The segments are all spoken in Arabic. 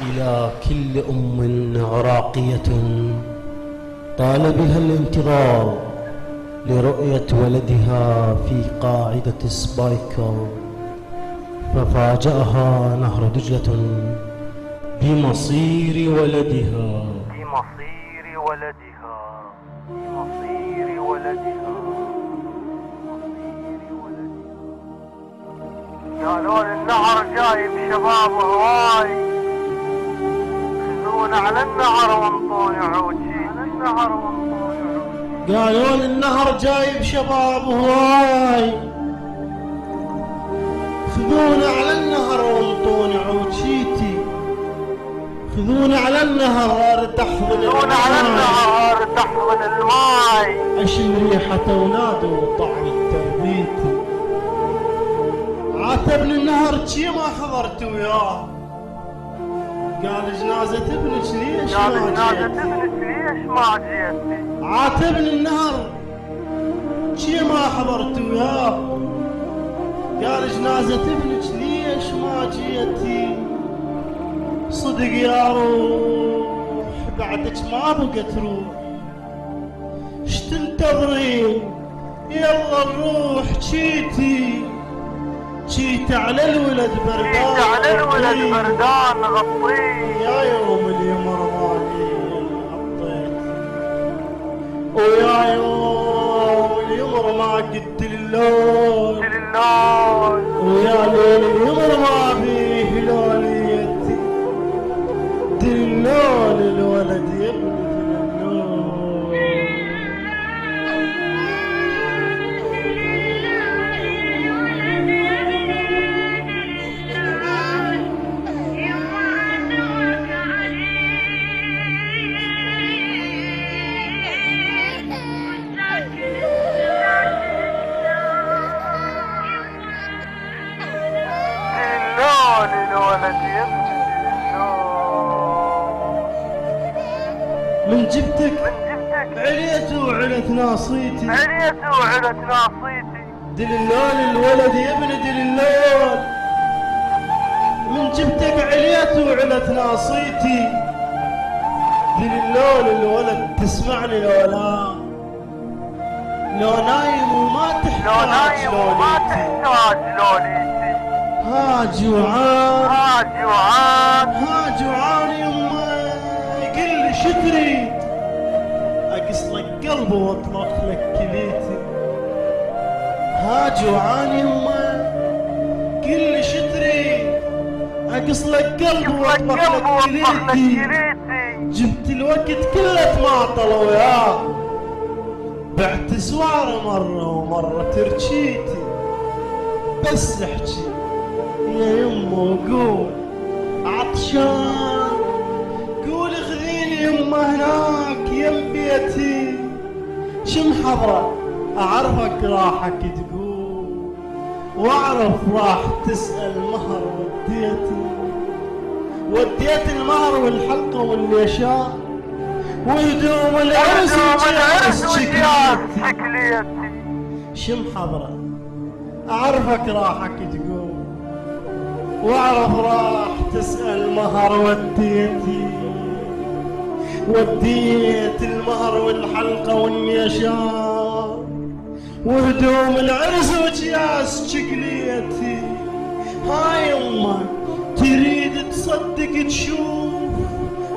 إلى كل عراقية طال بها الانتظار لرؤية ولدها في قاعدة سبايكر، ففاجأها نهر دجلة بمصير ولدها. قالوا لي النهر جايب شباب هواي، خذون على النهر وانطوني عوجي. قالوا لي النهر جايب شباب هواي، خذونا على النهر وانطوني عوجيتي. خذونا على النهر ارتحضن الماي، اشم ريحة اولاده وطعم تربيتي. عاتبني النهر شي ما حضرت وياه، قال جنازة ابنك ليش ما جيتي. عاتبني النهر شي ما حضرت وياه، قال جنازة ابنك ليش ما جيتي. صدق يا روح بعدك ما بقت روح، اش تنتظرين يلا نروح. جيت على الولد بردان غطيه يا يوم اليمر مالي غطيت، ويا يوم اليمر ما قلت اللون، ويا ليل اليمر ما فيه لوليتي. دلون الولد يبني من جبتك عليت وعلت ناصيتي. دللون الولد يا ابن دللون، من جبتك عليت وعلت ناصيتي. دللون الولد تسمعني لو نايم وما تحتاج لوليتي. ها جوعان يما يقل شو تريد، اقص لك قلبه واطلق لك كليتي. ها جوعان يما قل شو تريد، اقص لك قلبه واطلق لك كليتي. جبت الوقت كله تماطل وياه، بعت سواره مرة ومرة ترجيتي. بس احكي يا يمه وقول عطشان، قول خذيني يمه هناك يم بيتي. شم حضرة اعرفك راحك تقول، واعرف راح تسأل مهر وديت المهر والحلقة والليشان وهدوم العرس شكليتي. شم حضرة اعرفك راحك تقول، واعرف راح تسأل مهر وديت المهر والحلقة والنيشان وهدوم العرس وجياس شكليتي. هاي يما تريد تصدق تشوف،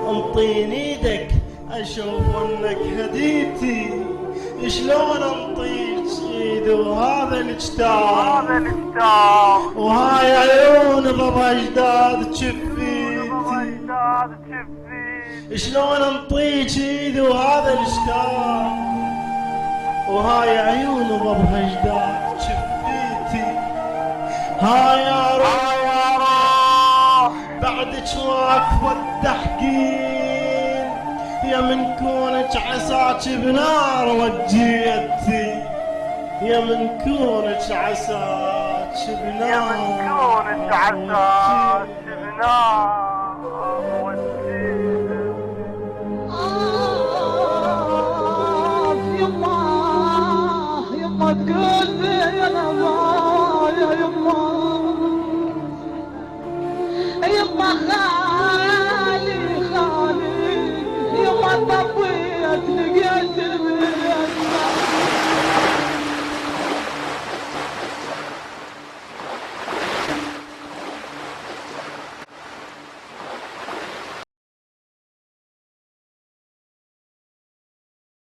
انطيني ايدك اشوف انك هديتي. شلون انطيك ايد وهذا الجتار، وهاي عيون بابا اجداد شفيتي. شلون انطيك ايد وهذا الجتار، وهاي عيون بابا اجداد شفيتي. هاي يا روح بعدك واقفة التحكيم، يا من كونك عساك بنار وجيتي. يا من كونك عساك بنار يما تقول يا نظايا يما خاف